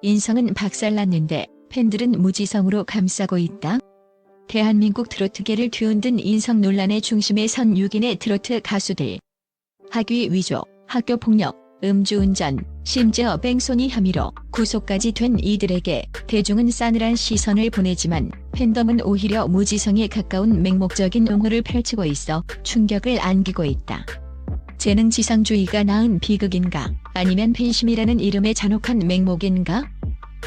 인성은 박살났는데 팬들은 무지성으로 감싸고 있다. 대한민국 트로트계를 뒤흔든 인성 논란의 중심에 선 6인의 트로트 가수들. 학위 위조, 학교폭력, 음주운전, 심지어 뺑소니 혐의로 구속까지 된 이들에게 대중은 싸늘한 시선을 보내지만 팬덤은 오히려 무지성에 가까운 맹목적인 옹호를 펼치고 있어 충격을 안기고 있다. 재능 지상주의가 낳은 비극인가? 아니면 팬심이라는 이름의 잔혹한 맹목인가?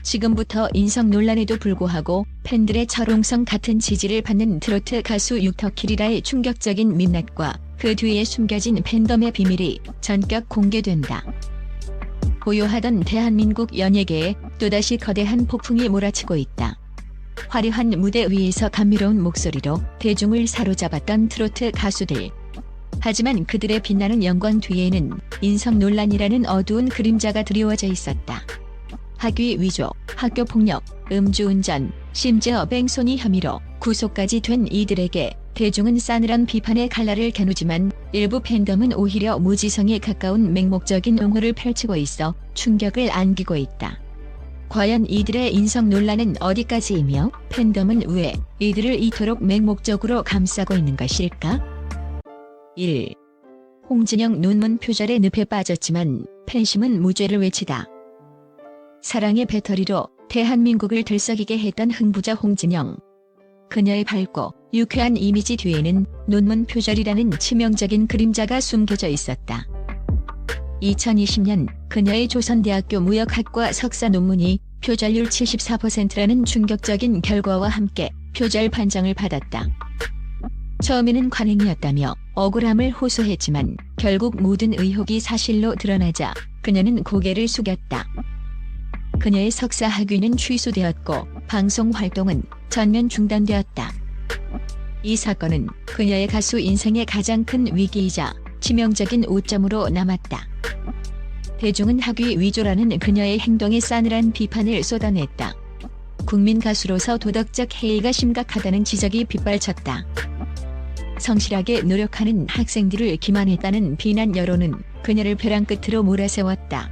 지금부터 인성 논란에도 불구하고 팬들의 철옹성 같은 지지를 받는 트로트 가수 육터키리라의 충격적인 민낯과 그 뒤에 숨겨진 팬덤의 비밀이 전격 공개된다. 고요하던 대한민국 연예계에 또다시 거대한 폭풍이 몰아치고 있다. 화려한 무대 위에서 감미로운 목소리로 대중을 사로잡았던 트로트 가수들. 하지만 그들의 빛나는 영광 뒤에는 인성 논란이라는 어두운 그림자가 드리워져 있었다. 학위 위조, 학교폭력, 음주운전, 심지어 뺑소니 혐의로 구속까지 된 이들에게 대중은 싸늘한 비판의 칼날을 겨누지만 일부 팬덤은 오히려 무지성에 가까운 맹목적인 옹호를 펼치고 있어 충격을 안기고 있다. 과연 이들의 인성 논란은 어디까지이며 팬덤은 왜 이들을 이토록 맹목적으로 감싸고 있는 것일까? 1. 홍진영 논문 표절의 늪에 빠졌지만 팬심은 무죄를 외치다. 사랑의 배터리로 대한민국을 들썩이게 했던 흥부자 홍진영. 그녀의 밝고 유쾌한 이미지 뒤에는 논문 표절이라는 치명적인 그림자가 숨겨져 있었다. 2020년 그녀의 조선대학교 무역학과 석사 논문이 표절률 74%라는 충격적인 결과와 함께 표절 판정을 받았다. 처음에는 관행이었다며 억울함을 호소했지만 결국 모든 의혹이 사실로 드러나자 그녀는 고개를 숙였다. 그녀의 석사 학위는 취소되었고 방송 활동은 전면 중단되었다. 이 사건은 그녀의 가수 인생의 가장 큰 위기이자 치명적인 오점으로 남았다. 대중은 학위 위조라는 그녀의 행동에 싸늘한 비판을 쏟아냈다. 국민 가수로서 도덕적 해이가 심각하다는 지적이 빗발쳤다. 성실하게 노력하는 학생들을 기만했다는 비난 여론은 그녀를 벼랑 끝으로 몰아세웠다.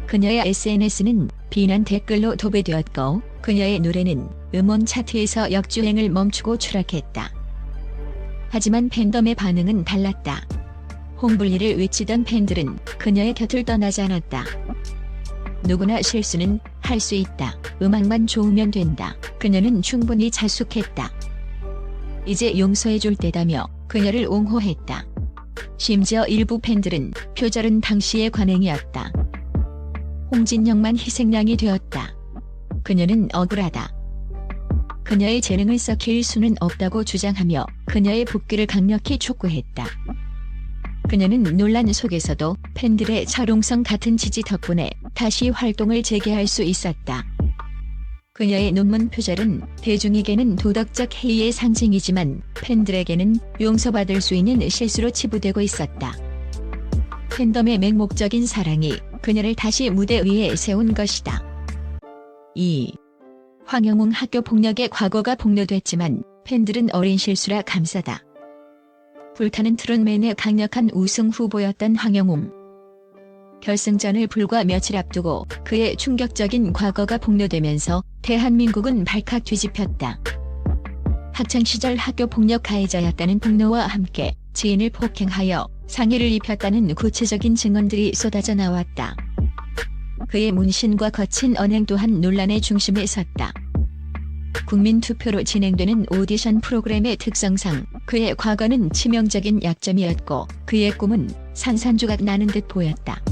그녀의 SNS는 비난 댓글로 도배되었고 그녀의 노래는 음원 차트에서 역주행을 멈추고 추락했다. 하지만 팬덤의 반응은 달랐다. 홍블리를 외치던 팬들은 그녀의 곁을 떠나지 않았다. 누구나 실수는 할 수 있다. 음악만 좋으면 된다. 그녀는 충분히 자숙했다. 이제 용서해줄 때다며 그녀를 옹호했다. 심지어 일부 팬들은 표절은 당시의 관행이었다. 홍진영만 희생양이 되었다. 그녀는 억울하다. 그녀의 재능을 썩힐 수는 없다고 주장하며 그녀의 복귀를 강력히 촉구했다. 그녀는 논란 속에서도 팬들의 철옹성 같은 지지 덕분에 다시 활동을 재개할 수 있었다. 그녀의 논문 표절은 대중에게는 도덕적 해이의 상징이지만 팬들에게는 용서받을 수 있는 실수로 치부되고 있었다. 팬덤의 맹목적인 사랑이 그녀를 다시 무대 위에 세운 것이다. 2. 황영웅 학교폭력의 과거가 폭로됐지만 팬들은 어린 실수라 감싸다. 불타는 트롯맨의 강력한 우승 후보였던 황영웅. 결승전을 불과 며칠 앞두고 그의 충격적인 과거가 폭로되면서 대한민국은 발칵 뒤집혔다. 학창시절 학교폭력 가해자였다는 폭로와 함께 지인을 폭행하여 상해를 입혔다는 구체적인 증언들이 쏟아져 나왔다. 그의 문신과 거친 언행 또한 논란의 중심에 섰다. 국민투표로 진행되는 오디션 프로그램의 특성상 그의 과거는 치명적인 약점이었고 그의 꿈은 산산조각 나는 듯 보였다.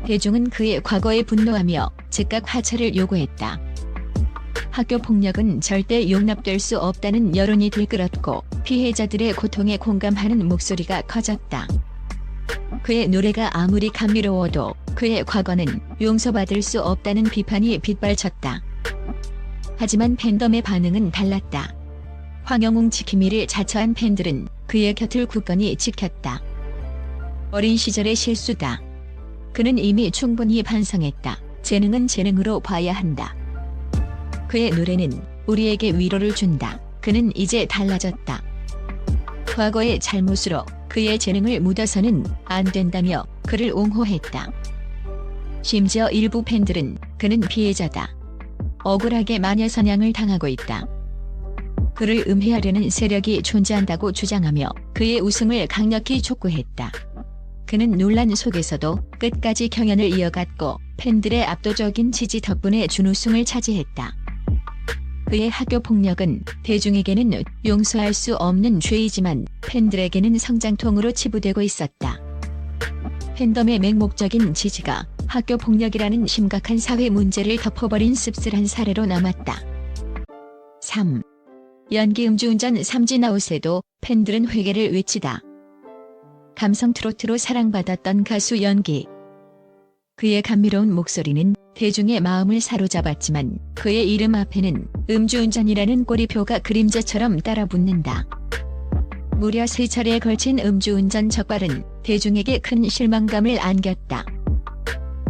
대중은 그의 과거에 분노하며 즉각 하차를 요구했다. 학교폭력은 절대 용납될 수 없다는 여론이 들끓었고 피해자들의 고통에 공감하는 목소리가 커졌다. 그의 노래가 아무리 감미로워도 그의 과거는 용서받을 수 없다는 비판이 빗발쳤다. 하지만 팬덤의 반응은 달랐다. 황영웅 지킴이를 자처한 팬들은 그의 곁을 굳건히 지켰다. 어린 시절의 실수다. 그는 이미 충분히 반성했다. 재능은 재능으로 봐야 한다. 그의 노래는 우리에게 위로를 준다. 그는 이제 달라졌다. 과거의 잘못으로 그의 재능을 묻어서는 안 된다며 그를 옹호했다. 심지어 일부 팬들은 그는 피해자다. 억울하게 마녀사냥을 당하고 있다. 그를 음해하려는 세력이 존재한다고 주장하며 그의 우승을 강력히 촉구했다. 그는 논란 속에서도 끝까지 경연을 이어갔고 팬들의 압도적인 지지 덕분에 준우승을 차지했다. 그의 학교 폭력은 대중에게는 용서할 수 없는 죄이지만 팬들에게는 성장통으로 치부되고 있었다. 팬덤의 맹목적인 지지가 학교 폭력이라는 심각한 사회 문제를 덮어버린 씁쓸한 사례로 남았다. 3. 연기 음주운전 삼진아웃에도 팬들은 회개를 외치다. 감성 트로트로 사랑받았던 가수 연기. 그의 감미로운 목소리는 대중의 마음을 사로잡았지만 그의 이름 앞에는 음주운전이라는 꼬리표가 그림자처럼 따라붙는다. 무려 3차례에 걸친 음주운전 적발은 대중에게 큰 실망감을 안겼다.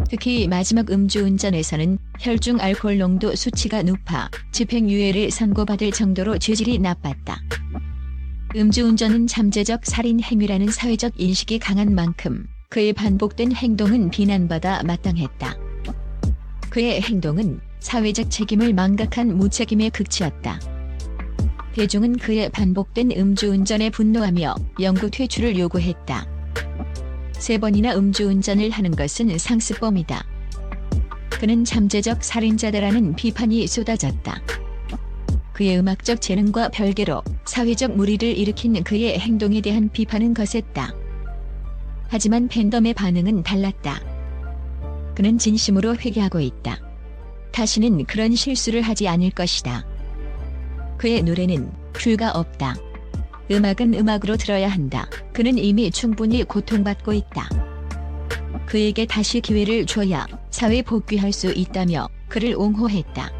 특히 마지막 음주운전에서는 혈중 알코올 농도 수치가 높아 집행유예를 선고받을 정도로 죄질이 나빴다. 음주운전은 잠재적 살인 행위라는 사회적 인식이 강한 만큼 그의 반복된 행동은 비난받아 마땅했다. 그의 행동은 사회적 책임을 망각한 무책임의 극치였다. 대중은 그의 반복된 음주운전에 분노하며 영구 퇴출을 요구했다. 3번이나 음주운전을 하는 것은 상습범이다. 그는 잠재적 살인자다라는 비판이 쏟아졌다. 그의 음악적 재능과 별개로 사회적 물의를 일으킨 그의 행동에 대한 비판은 거셌다. 하지만 팬덤의 반응은 달랐다. 그는 진심으로 회개하고 있다. 다시는 그런 실수를 하지 않을 것이다. 그의 노래는 뷰가 없다. 음악은 음악으로 들어야 한다. 그는 이미 충분히 고통받고 있다. 그에게 다시 기회를 줘야 사회 복귀할 수 있다며 그를 옹호했다.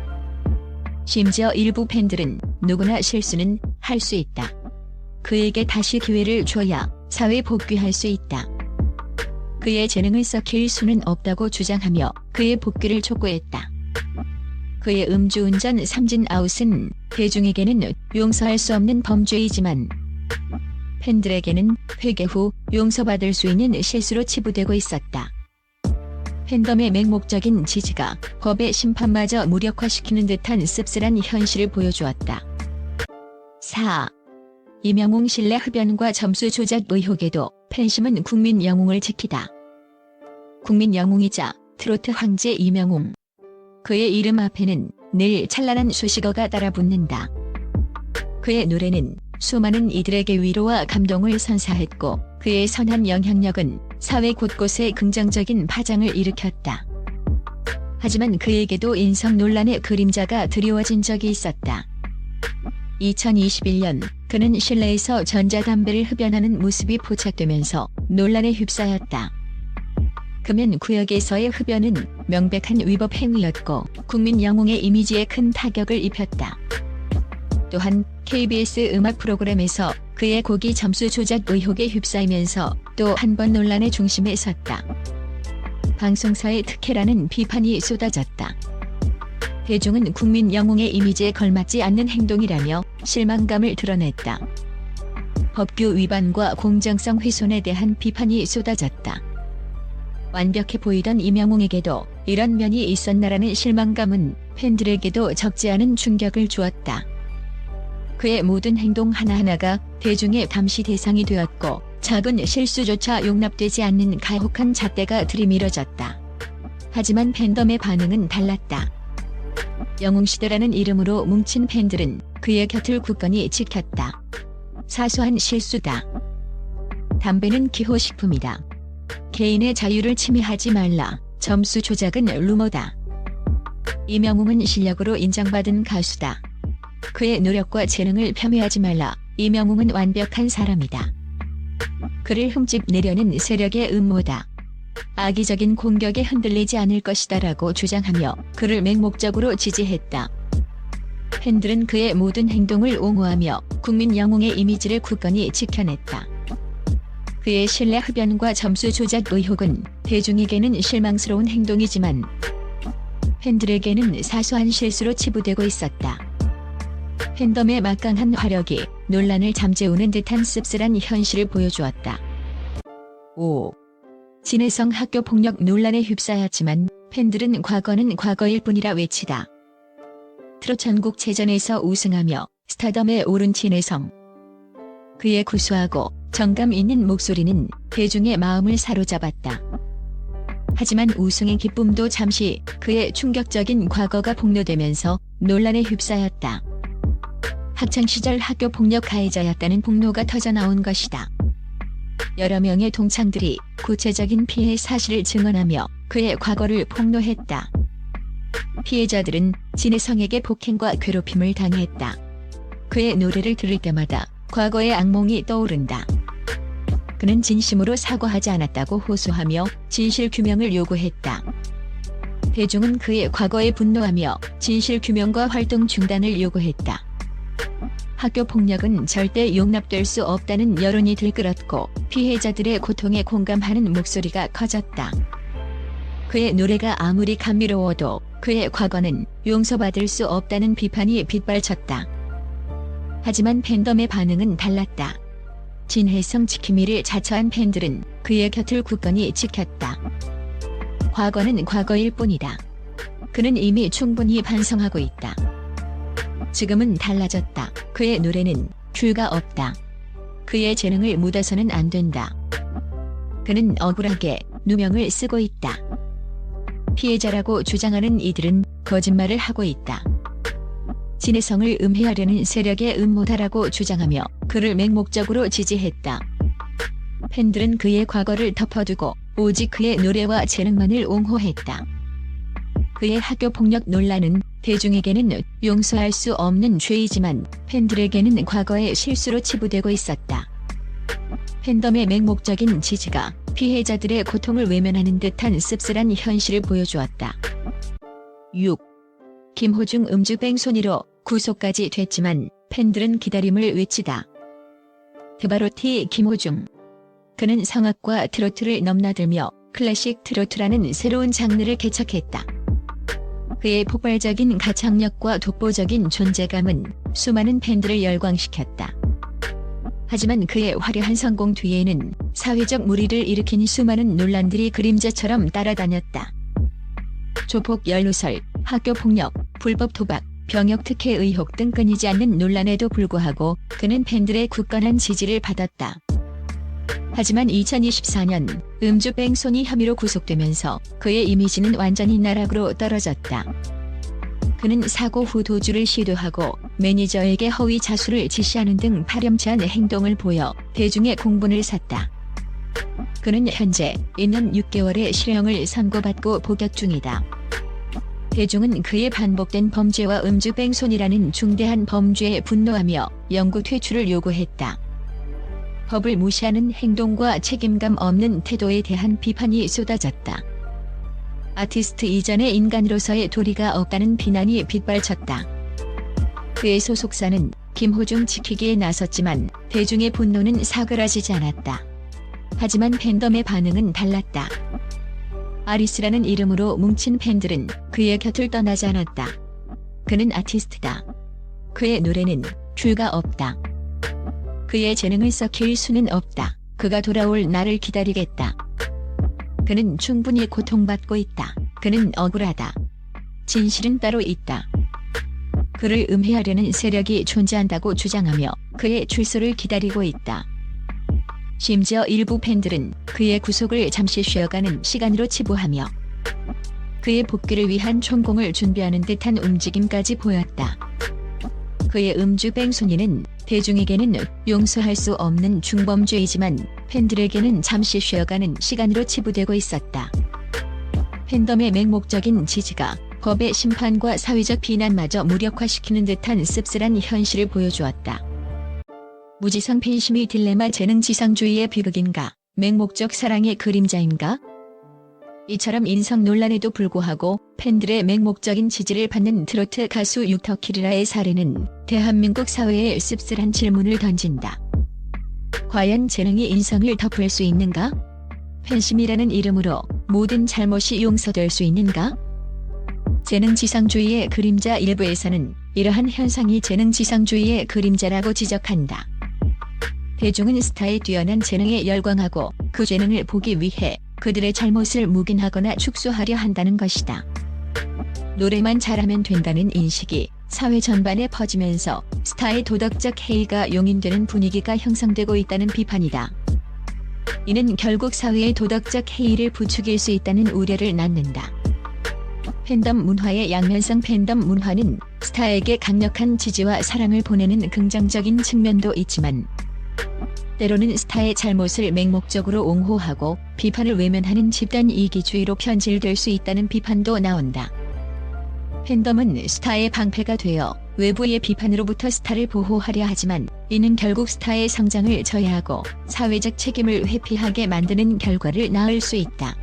심지어 일부 팬들은 누구나 실수는 할 수 있다. 그에게 다시 기회를 줘야 사회 복귀할 수 있다. 그의 재능을 썩힐 수는 없다고 주장하며 그의 복귀를 촉구했다. 그의 음주운전 삼진아웃은 대중에게는 용서할 수 없는 범죄이지만 팬들에게는 회개 후 용서받을 수 있는 실수로 치부되고 있었다. 팬덤의 맹목적인 지지가 법의 심판마저 무력화시키는 듯한 씁쓸한 현실을 보여주었다. 4. 이명웅 신뢰 흡연과 점수 조작 의혹에도 팬심은 국민 영웅을 지키다. 국민 영웅이자 트로트 황제 이명웅. 그의 이름 앞에는 늘 찬란한 수식어가 따라붙는다. 그의 노래는 수많은 이들에게 위로와 감동을 선사했고 그의 선한 영향력은 사회 곳곳에 긍정적인 파장을 일으켰다. 하지만 그에게도 인성 논란의 그림자가 드리워진 적이 있었다. 2021년 그는 실내에서 전자담배를 흡연하는 모습이 포착되면서 논란에 휩싸였다. 금연 구역에서의 흡연은 명백한 위법 행위였고 국민 영웅의 이미지에 큰 타격을 입혔다. 또한 KBS 음악 프로그램에서 그의 곡이 점수 조작 의혹에 휩싸이면서 또 한 번 논란의 중심에 섰다. 방송사의 특혜라는 비판이 쏟아졌다. 대중은 국민 영웅의 이미지에 걸맞지 않는 행동이라며 실망감을 드러냈다. 법규 위반과 공정성 훼손에 대한 비판이 쏟아졌다. 완벽해 보이던 이명웅에게도 이런 면이 있었나라는 실망감은 팬들에게도 적지 않은 충격을 주었다. 그의 모든 행동 하나하나가 대중의 감시 대상이 되었고 작은 실수조차 용납되지 않는 가혹한 잣대가 들이밀어졌다. 하지만 팬덤의 반응은 달랐다. 영웅시대라는 이름으로 뭉친 팬들은 그의 곁을 굳건히 지켰다. 사소한 실수다. 담배는 기호식품이다. 개인의 자유를 침해하지 말라. 점수 조작은 루머다. 이명웅은 실력으로 인정받은 가수다. 그의 노력과 재능을 폄훼하지 말라. 이명웅은 완벽한 사람이다. 그를 흠집내려는 세력의 음모다. 악의적인 공격에 흔들리지 않을 것이다라고 주장하며 그를 맹목적으로 지지했다. 팬들은 그의 모든 행동을 옹호하며 국민 영웅의 이미지를 굳건히 지켜냈다. 그의 실내 흡연과 점수 조작 의혹은 대중에게는 실망스러운 행동이지만 팬들에게는 사소한 실수로 치부되고 있었다. 팬덤의 막강한 화력이 논란을 잠재우는 듯한 씁쓸한 현실을 보여주었다. 5. 진해성 학교 폭력 논란에 휩싸였지만 팬들은 과거는 과거일 뿐이라 외치다. 트롯 전국체전에서 우승하며 스타덤에 오른 진혜성. 그의 구수하고 정감 있는 목소리는 대중의 마음을 사로잡았다. 하지만 우승의 기쁨도 잠시 그의 충격적인 과거가 폭로되면서 논란에 휩싸였다. 학창시절 학교 폭력 가해자였다는 폭로가 터져나온 것이다. 여러 명의 동창들이 구체적인 피해 사실을 증언하며 그의 과거를 폭로했다. 피해자들은 진혜성에게 폭행과 괴롭힘을 당했다. 그의 노래를 들을 때마다 과거의 악몽이 떠오른다. 그는 진심으로 사과하지 않았다고 호소하며 진실 규명을 요구했다. 대중은 그의 과거에 분노하며 진실 규명과 활동 중단을 요구했다. 학교 폭력은 절대 용납될 수 없다는 여론이 들끓었고 피해자들의 고통에 공감하는 목소리가 커졌다. 그의 노래가 아무리 감미로워도 그의 과거는 용서받을 수 없다는 비판이 빗발쳤다. 하지만 팬덤의 반응은 달랐다. 진혜성 지킴이를 자처한 팬들은 그의 곁을 굳건히 지켰다. 과거는 과거일 뿐이다. 그는 이미 충분히 반성하고 있다. 지금은 달라졌다. 그의 노래는 큐가 없다. 그의 재능을 묻어서는 안 된다. 그는 억울하게 누명을 쓰고 있다. 피해자라고 주장하는 이들은 거짓말을 하고 있다. 진혜성을 음해하려는 세력의 음모다라고 주장하며 그를 맹목적으로 지지했다. 팬들은 그의 과거를 덮어두고 오직 그의 노래와 재능만을 옹호했다. 그의 학교 폭력 논란은 대중에게는 용서할 수 없는 죄이지만 팬들에게는 과거의 실수로 치부되고 있었다. 팬덤의 맹목적인 지지가 피해자들의 고통을 외면하는 듯한 씁쓸한 현실을 보여주었다. 6. 김호중 음주 뺑소니로 구속까지 됐지만 팬들은 기다림을 외치다. 드바로티 김호중. 그는 성악과 트로트를 넘나들며 클래식 트로트라는 새로운 장르를 개척했다. 그의 폭발적인 가창력과 독보적인 존재감은 수많은 팬들을 열광시켰다. 하지만 그의 화려한 성공 뒤에는 사회적 물의를 일으킨 수많은 논란들이 그림자처럼 따라다녔다. 조폭 연루설, 학교 폭력, 불법 도박, 병역 특혜 의혹 등 끊이지 않는 논란에도 불구하고 그는 팬들의 굳건한 지지를 받았다. 하지만 2024년 음주 뺑소니 혐의로 구속되면서 그의 이미지는 완전히 나락으로 떨어졌다. 그는 사고 후 도주를 시도하고 매니저에게 허위 자수를 지시하는 등 파렴치한 행동을 보여 대중의 공분을 샀다. 그는 현재 있는 6개월의 실형을 선고받고 복역 중이다. 대중은 그의 반복된 범죄와 음주 뺑소니라는 중대한 범죄에 분노하며 영구 퇴출을 요구했다. 법을 무시하는 행동과 책임감 없는 태도에 대한 비판이 쏟아졌다. 아티스트 이전의 인간으로서의 도리가 없다는 비난이 빗발쳤다. 그의 소속사는 김호중 지키기에 나섰지만 대중의 분노는 사그라지지 않았다. 하지만 팬덤의 반응은 달랐다. 아리스라는 이름으로 뭉친 팬들은 그의 곁을 떠나지 않았다. 그는 아티스트다. 그의 노래는 큐가 없다. 그의 재능을 썩힐 수는 없다. 그가 돌아올 날을 기다리겠다. 그는 충분히 고통받고 있다. 그는 억울하다. 진실은 따로 있다. 그를 음해하려는 세력이 존재한다고 주장하며 그의 출소를 기다리고 있다. 심지어 일부 팬들은 그의 구속을 잠시 쉬어가는 시간으로 치부하며 그의 복귀를 위한 총공을 준비하는 듯한 움직임까지 보였다. 그의 음주 뺑소니는 대중에게는 용서할 수 없는 중범죄이지만 팬들에게는 잠시 쉬어가는 시간으로 치부되고 있었다. 팬덤의 맹목적인 지지가 법의 심판과 사회적 비난마저 무력화시키는 듯한 씁쓸한 현실을 보여주었다. 무지성 팬심이 딜레마 재능지상주의의 비극인가? 맹목적 사랑의 그림자인가? 이처럼 인성 논란에도 불구하고 팬들의 맹목적인 지지를 받는 트로트 가수 육터키리라의 사례는 대한민국 사회에 씁쓸한 질문을 던진다. 과연 재능이 인성을 덮을 수 있는가? 팬심이라는 이름으로 모든 잘못이 용서될 수 있는가? 재능지상주의의 그림자 일부에서는 이러한 현상이 재능지상주의의 그림자라고 지적한다. 대중은 스타의 뛰어난 재능에 열광하고 그 재능을 보기 위해 그들의 잘못을 묵인하거나 축소하려 한다는 것이다. 노래만 잘하면 된다는 인식이 사회 전반에 퍼지면서 스타의 도덕적 해이가 용인되는 분위기가 형성되고 있다는 비판이다. 이는 결국 사회의 도덕적 해이를 부추길 수 있다는 우려를 낳는다. 팬덤 문화의 양면성. 팬덤 문화는 스타에게 강력한 지지와 사랑을 보내는 긍정적인 측면도 있지만 때로는 스타의 잘못을 맹목적으로 옹호하고 비판을 외면하는 집단 이기주의로 변질될 수 있다는 비판도 나온다. 팬덤은 스타의 방패가 되어 외부의 비판으로부터 스타를 보호하려 하지만 이는 결국 스타의 성장을 저해하고 사회적 책임을 회피하게 만드는 결과를 낳을 수 있다.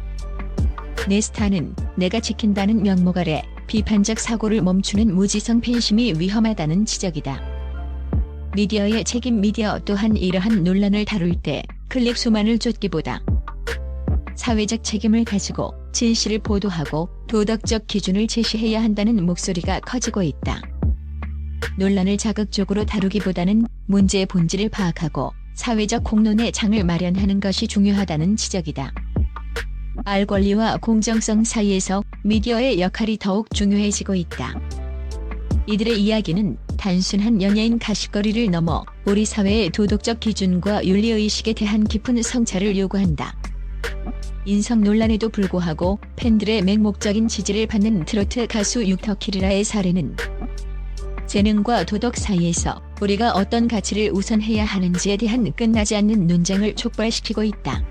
내 스타는 내가 지킨다는 명목 아래 비판적 사고를 멈추는 무지성 팬심이 위험하다는 지적이다. 미디어의 책임. 미디어 또한 이러한 논란을 다룰 때 클릭 수만을 쫓기보다 사회적 책임을 가지고 진실을 보도하고 도덕적 기준을 제시해야 한다는 목소리가 커지고 있다. 논란을 자극적으로 다루기보다는 문제의 본질을 파악하고 사회적 공론의 장을 마련하는 것이 중요하다는 지적이다. 알 권리와 공정성 사이에서 미디어의 역할이 더욱 중요해지고 있다. 이들의 이야기는 단순한 연예인 가십거리를 넘어 우리 사회의 도덕적 기준과 윤리의식에 대한 깊은 성찰을 요구한다. 인성 논란에도 불구하고 팬들의 맹목적인 지지를 받는 트로트 가수 육터키르라의 사례는 재능과 도덕 사이에서 우리가 어떤 가치를 우선해야 하는지에 대한 끝나지 않는 논쟁을 촉발시키고 있다.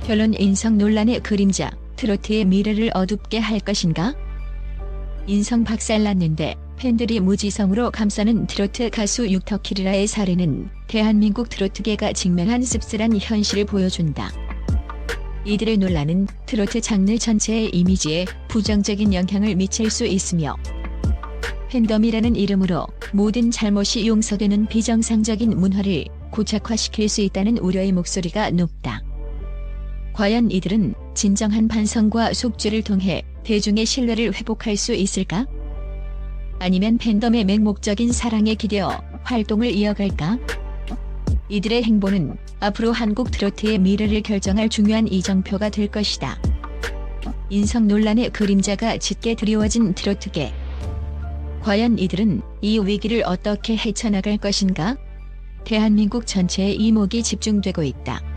결론. 인성 논란의 그림자. 트로트의 미래를 어둡게 할 것인가? 인성 박살났는데 팬들이 무지성으로 감싸는 트로트 가수 육터키르라의 사례는 대한민국 트로트계가 직면한 씁쓸한 현실을 보여준다. 이들의 논란은 트로트 장르 전체의 이미지에 부정적인 영향을 미칠 수 있으며 팬덤이라는 이름으로 모든 잘못이 용서되는 비정상적인 문화를 고착화시킬 수 있다는 우려의 목소리가 높다. 과연 이들은 진정한 반성과 속죄를 통해 대중의 신뢰를 회복할 수 있을까? 아니면 팬덤의 맹목적인 사랑에 기대어 활동을 이어갈까? 이들의 행보는 앞으로 한국 트로트의 미래를 결정할 중요한 이정표가 될 것이다. 인성 논란의 그림자가 짙게 드리워진 트로트계. 과연 이들은 이 위기를 어떻게 헤쳐나갈 것인가? 대한민국 전체에 이목이 집중되고 있다.